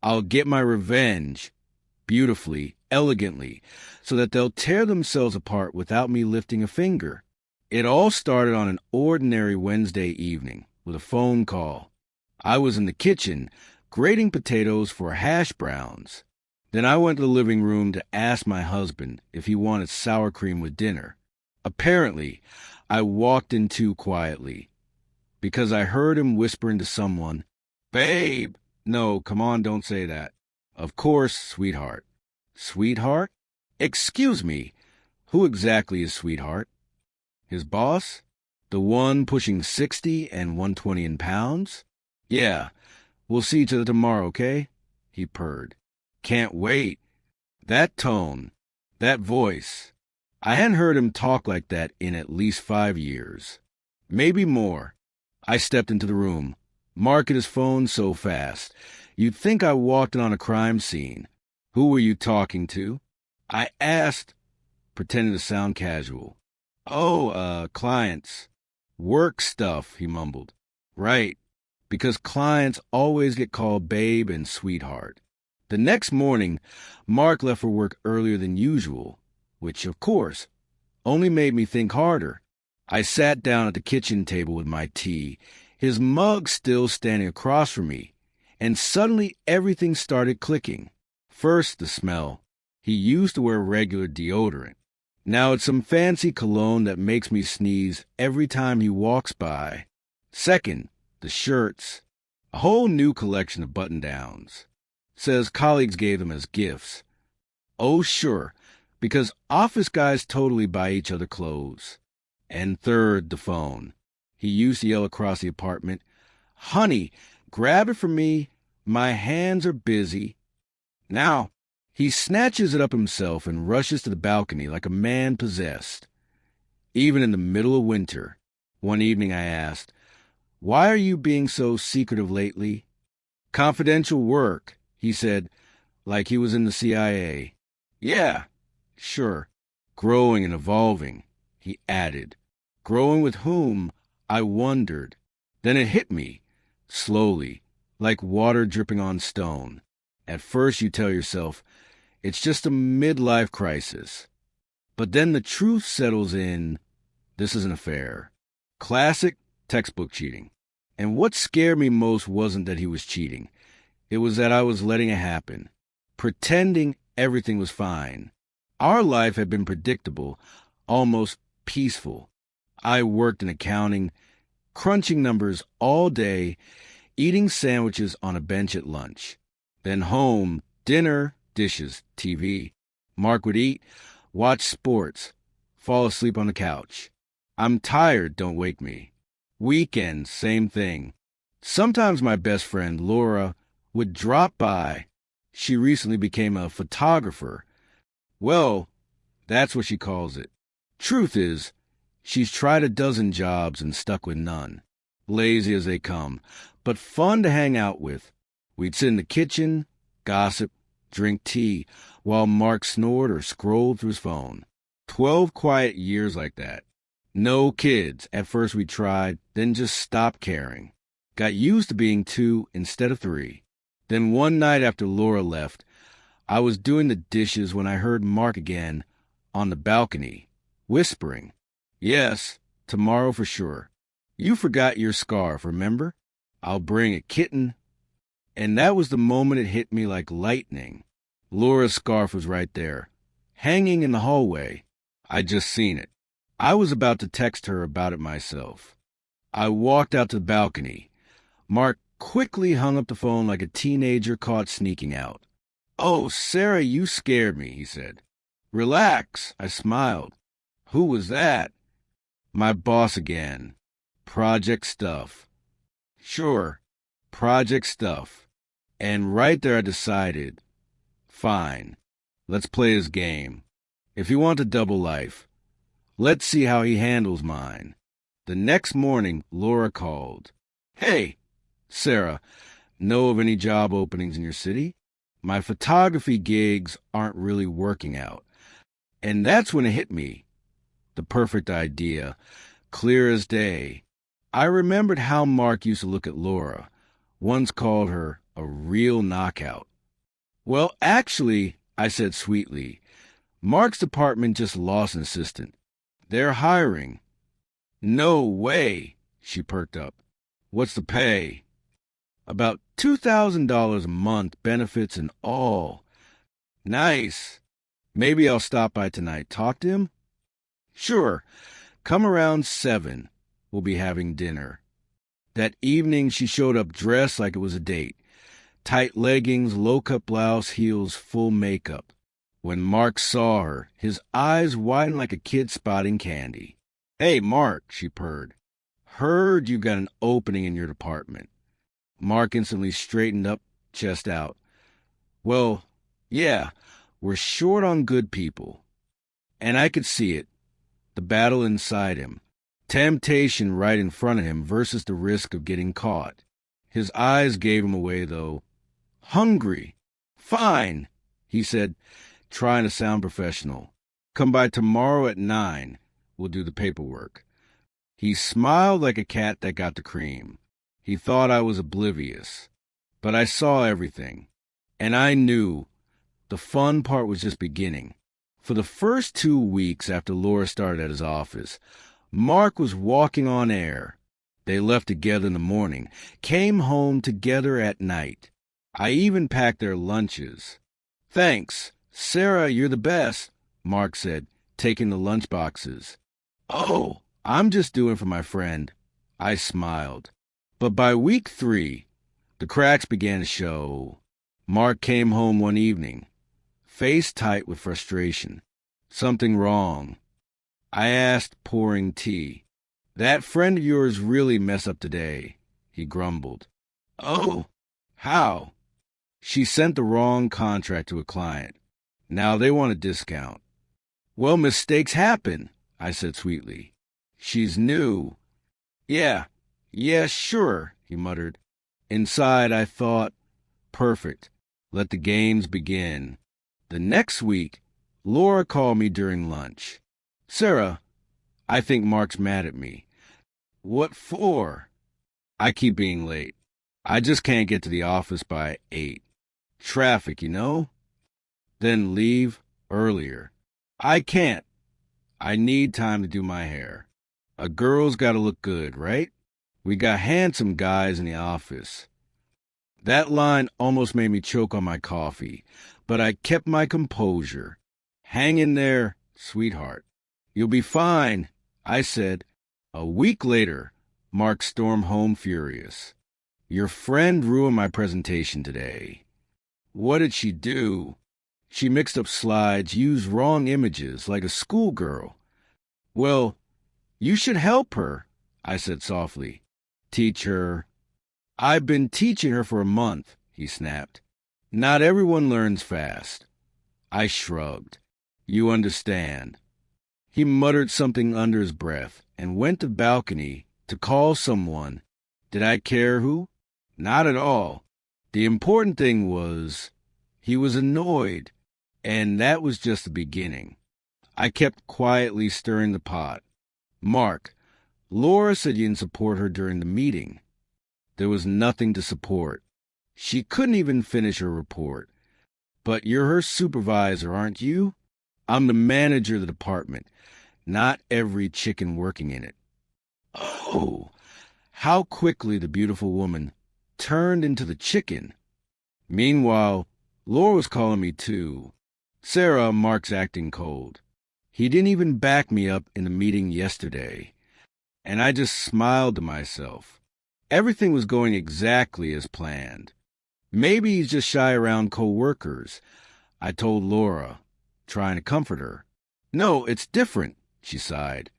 I'll get my revenge, beautifully, elegantly, so that they'll tear themselves apart without me lifting a finger. It all started on an ordinary Wednesday evening with a phone call. I was in the kitchen, grating potatoes for hash browns. Then I went to the living room to ask my husband if he wanted sour cream with dinner. Apparently, I walked in too quietly, because I heard him whispering to someone, "Babe!" No, come on, don't say that. Of course, sweetheart. Sweetheart? Excuse me, who exactly is sweetheart? His boss? The one pushing 60 and 120 in pounds? Yeah, we'll see each other tomorrow, okay? He purred. Can't wait. That tone, that voice. I hadn't heard him talk like that in at least 5 years. Maybe more. I stepped into the room. Mark at his phone so fast. You'd think I walked in on a crime scene. Who were you talking to? I asked, pretending to sound casual. Oh, clients. Work stuff, he mumbled. Right, because clients always get called babe and sweetheart. The next morning, Mark left for work earlier than usual, which, of course, only made me think harder. I sat down at the kitchen table with my tea, his mug still standing across from me, and suddenly everything started clicking. First, the smell. He used to wear regular deodorant. Now it's some fancy cologne that makes me sneeze every time he walks by. Second, the shirts. A whole new collection of button-downs. Says colleagues gave them as gifts. Oh, sure, because office guys totally buy each other clothes. And third, the phone. He used to yell across the apartment, "Honey, grab it for me. My hands are busy." Now, he snatches it up himself and rushes to the balcony like a man possessed. Even in the middle of winter, one evening I asked, "Why are you being so secretive lately?" "Confidential work," he said, like he was in the CIA. "Yeah, sure. Growing and evolving," he added. Growing with whom? I wondered. Then it hit me, slowly, like water dripping on stone. At first you tell yourself, it's just a midlife crisis. But then the truth settles in. This is an affair. Classic textbook cheating. And what scared me most wasn't that he was cheating. It was that I was letting it happen, pretending everything was fine. Our life had been predictable, almost peaceful. I worked in accounting, crunching numbers all day, eating sandwiches on a bench at lunch. Then home, dinner, dishes, TV. Mark would eat, watch sports, fall asleep on the couch. I'm tired, don't wake me. Weekends, same thing. Sometimes my best friend, Laura, would drop by. She recently became a photographer. Well, that's what she calls it. Truth is, she's tried a dozen jobs and stuck with none. Lazy as they come, but fun to hang out with. We'd sit in the kitchen, gossip, drink tea, while Mark snored or scrolled through his phone. 12 quiet years like that. No kids. At first we tried, then just stopped caring. Got used to being 2 instead of 3. Then one night after Laura left, I was doing the dishes when I heard Mark again on the balcony, whispering, "Yes, tomorrow for sure. You forgot your scarf, remember? I'll bring a kitten." And that was the moment it hit me like lightning. Laura's scarf was right there, hanging in the hallway. I'd just seen it. I was about to text her about it myself. I walked out to the balcony. Mark quickly hung up the phone like a teenager caught sneaking out. "Oh, Sarah, you scared me," he said. "Relax," I smiled. "Who was that?" "My boss again. Project stuff." "Sure, project stuff." And right there I decided, fine, let's play his game. If he wants a double life, let's see how he handles mine. The next morning, Laura called. "Hey, Sarah, know of any job openings in your city? My photography gigs aren't really working out." And that's when it hit me. The perfect idea, clear as day. I remembered how Mark used to look at Laura, once called her a real knockout. Well, actually, I said sweetly, Mark's department just lost an assistant. They're hiring. No way, she perked up. What's the pay? About $2,000 a month, benefits and all. Nice. Maybe I'll stop by tonight. Talk to him? Sure. Come around 7. We'll be having dinner. That evening, she showed up dressed like it was a date. Tight leggings, low-cut blouse, heels, full makeup. When Mark saw her, his eyes widened like a kid spotting candy. Hey, Mark, she purred. Heard you got an opening in your department. Mark instantly straightened up, chest out. Well, yeah, we're short on good people. And I could see it. The battle inside him. Temptation right in front of him versus the risk of getting caught. His eyes gave him away, though. Hungry. Fine, he said, trying to sound professional. Come by tomorrow at 9. We'll do the paperwork. He smiled like a cat that got the cream. He thought I was oblivious. But I saw everything. And I knew the fun part was just beginning. For the first 2 weeks after Laura started at his office, Mark was walking on air. They left together in the morning, came home together at night. I even packed their lunches. Thanks. Sarah, you're the best, Mark said, taking the lunch boxes. Oh, I'm just doing for my friend. I smiled. But by week 3, the cracks began to show. Mark came home one evening, face tight with frustration. Something wrong. I asked, pouring tea. That friend of yours really messed up today, he grumbled. Oh, how? She sent the wrong contract to a client. Now they want a discount. Well, mistakes happen, I said sweetly. She's new. Yeah, sure, he muttered. Inside, I thought, perfect. Let the games begin. The next week, Laura called me during lunch. Sarah, I think Mark's mad at me. What for? I keep being late. I just can't get to the office by 8. Traffic, you know? Then leave earlier. I can't. I need time to do my hair. A girl's got to look good, right? We got handsome guys in the office. That line almost made me choke on my coffee, but I kept my composure. Hang in there, sweetheart. You'll be fine, I said. A week later, Mark stormed home furious. Your friend ruined my presentation today. What did she do? She mixed up slides, used wrong images like a schoolgirl. Well, you should help her, I said softly. Teach her. I've been teaching her for a month, he snapped. Not everyone learns fast. I shrugged. You understand. He muttered something under his breath and went to the balcony to call someone. Did I care who? Not at all. The important thing was he was annoyed, and that was just the beginning. I kept quietly stirring the pot. Mark, Laura said you didn't support her during the meeting. There was nothing to support. She couldn't even finish her report. But you're her supervisor, aren't you? I'm the manager of the department, not every chicken working in it. Oh, how quickly the beautiful woman turned into the chicken. Meanwhile, Laura was calling me too. Sarah, Mark's acting cold. He didn't even back me up in the meeting yesterday. And I just smiled to myself. Everything was going exactly as planned. Maybe he's just shy around co-workers, I told Laura, trying to comfort her. No, it's different, she sighed.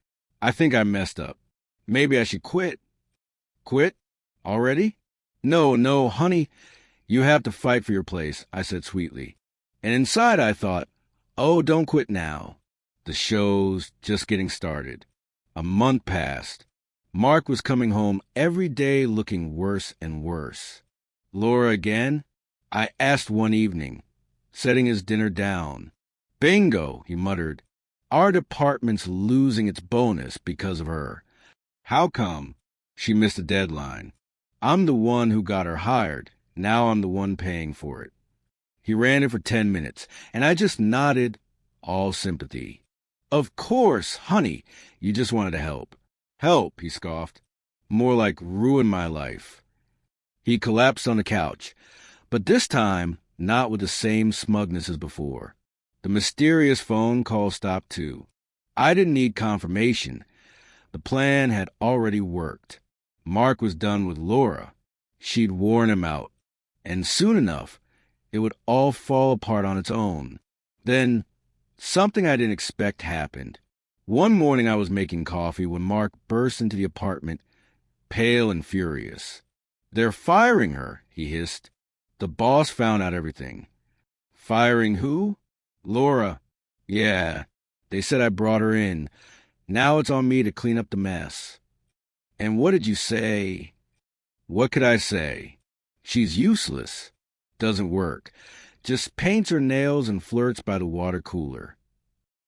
I think I messed up. Maybe I should quit. Quit? Already? No, honey, you have to fight for your place, I said sweetly. And inside I thought, oh, don't quit now. The show's just getting started. A month passed. Mark was coming home every day looking worse and worse. Laura again? I asked one evening, setting his dinner down. Bingo, he muttered. Our department's losing its bonus because of her. How come? She missed a deadline. I'm the one who got her hired. Now I'm the one paying for it. He ran it for 10 minutes, and I just nodded, all sympathy. Of course, honey, you just wanted to help. Help, he scoffed. More like ruin my life. He collapsed on the couch, but this time not with the same smugness as before. The mysterious phone call stopped too. I didn't need confirmation. The plan had already worked. Mark was done with Laura. She'd worn him out. And soon enough, it would all fall apart on its own. Then, something I didn't expect happened. One morning I was making coffee when Mark burst into the apartment, pale and furious. "They're firing her," he hissed. "The boss found out everything." "Firing who?" "Laura." "Yeah. They said I brought her in. Now it's on me to clean up the mess." "And what did you say?" "What could I say? She's useless. Doesn't work. Just paints her nails and flirts by the water cooler."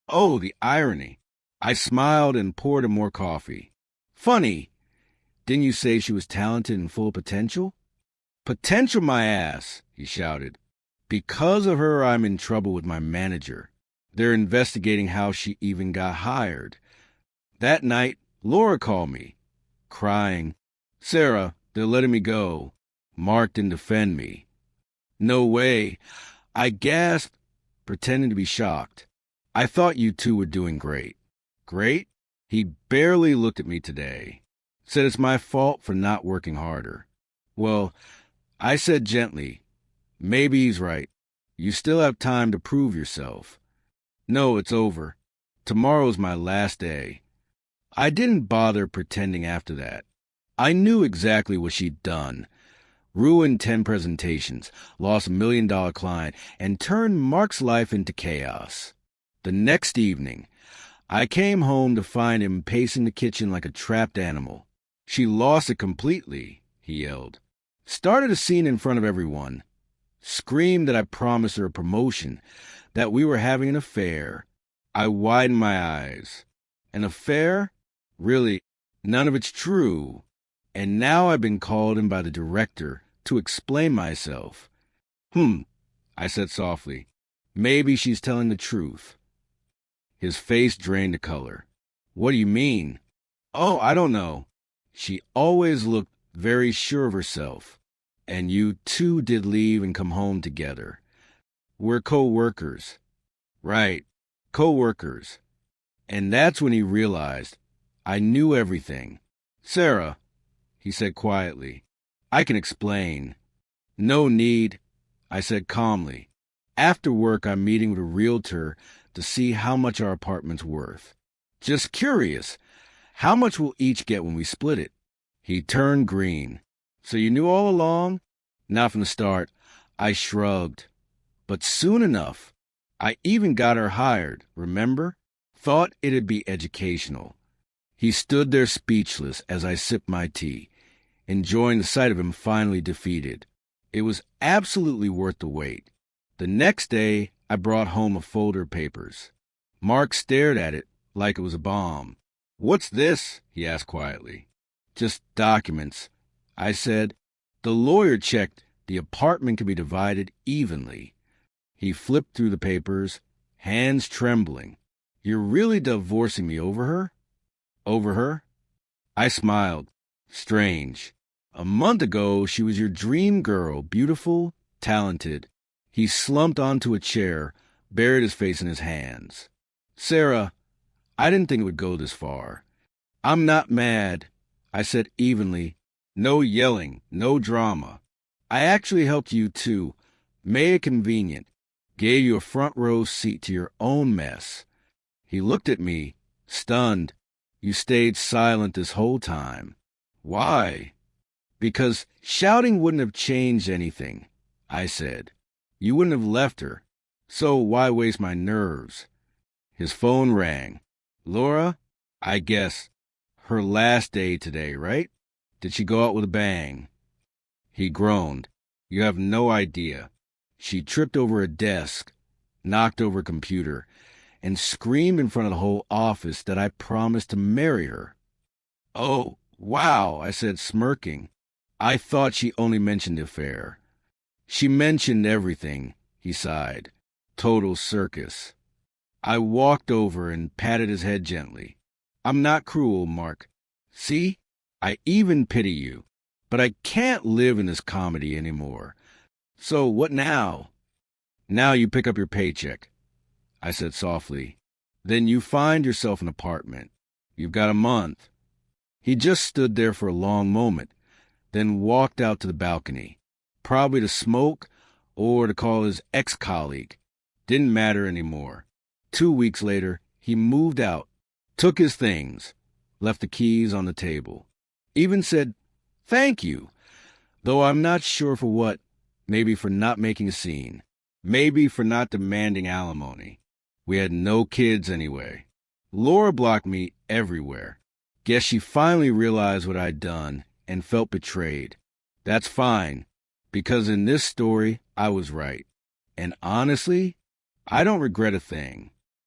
Oh, the irony. I smiled and poured her more coffee. "Funny. Didn't you say she was talented and full of potential?" "Potential my ass," he shouted. "Because of her, I'm in trouble with my manager. They're investigating how she even got hired. That night, Laura called me, crying, 'Sarah, they're letting me go.' Mark didn't defend me." "No way." I gasped, pretending to be shocked. "I thought you two were doing great." "Great?" He barely looked at me today. Said it's my fault for not working harder. Well, I said gently, "Maybe he's right. You still have time to prove yourself." "No, it's over. Tomorrow's my last day." I didn't bother pretending after that. I knew exactly what she'd done. Ruined 10 presentations, lost $1 million client, and turned Mark's life into chaos. The next evening, I came home to find him pacing the kitchen like a trapped animal. "She lost it completely," he yelled. Started a scene in front of everyone. Screamed that I promised her a promotion, that we were having an affair. I widened my eyes. An affair? Really, none of it's true. And now I've been called in by the director to explain myself. I said softly. "Maybe she's telling the truth." His face drained the color. "What do you mean?" "Oh, I don't know. She always looked very sure of herself. And you two did leave and come home together. We're co-workers." "Right, co-workers." And that's when he realized I knew everything. "Sarah," he said quietly, "I can explain." "No need," I said calmly. "After work, I'm meeting with a realtor to see how much our apartment's worth. Just curious, how much we'll each get when we split it." He turned green. "So you knew all along?" "Not from the start." I shrugged. "But soon enough, I even got her hired, remember? Thought it'd be educational." He stood there speechless as I sipped my tea, enjoying the sight of him finally defeated. It was absolutely worth the wait. The next day, I brought home a folder of papers. Mark stared at it like it was a bomb. "What's this?" he asked quietly. "Just documents," I said. "The lawyer checked the apartment could be divided evenly." He flipped through the papers, hands trembling. "You're really divorcing me over her?" "Over her?" I smiled. "Strange. A month ago, she was your dream girl, beautiful, talented." He slumped onto a chair, buried his face in his hands. "Sarah, I didn't think it would go this far." "I'm not mad," I said evenly. "No yelling, no drama. I actually helped you too, made it convenient, gave you a front row seat to your own mess." He looked at me, stunned. "You stayed silent this whole time." "Why?" "Because shouting wouldn't have changed anything," I said. "You wouldn't have left her. So why waste my nerves?" His phone rang. "Laura? I guess. Her last day today, right? Did she go out with a bang?" He groaned. "You have no idea. She tripped over a desk, knocked over a computer, and screamed in front of the whole office that I promised to marry her." "Oh, wow," I said, smirking. "I thought she only mentioned the affair." "She mentioned everything," He sighed. Total circus. I walked over and patted his head gently. I'm not cruel, Mark. See? I even pity you. But I can't live in this comedy anymore. So what now? Now you pick up your paycheck, I said softly. Then you find yourself an apartment. You've got a month. He just stood there for a long moment, then walked out to the balcony, probably to smoke or to call his ex-colleague. Didn't matter anymore. 2 weeks later, he moved out, took his things, left the keys on the table. Even said, thank you, though I'm not sure for what. Maybe for not making a scene. Maybe for not demanding alimony. We had no kids anyway. Laura blocked me everywhere. Guess she finally realized what I'd done and felt betrayed. That's fine, because in this story, I was right. And honestly, I don't regret a thing.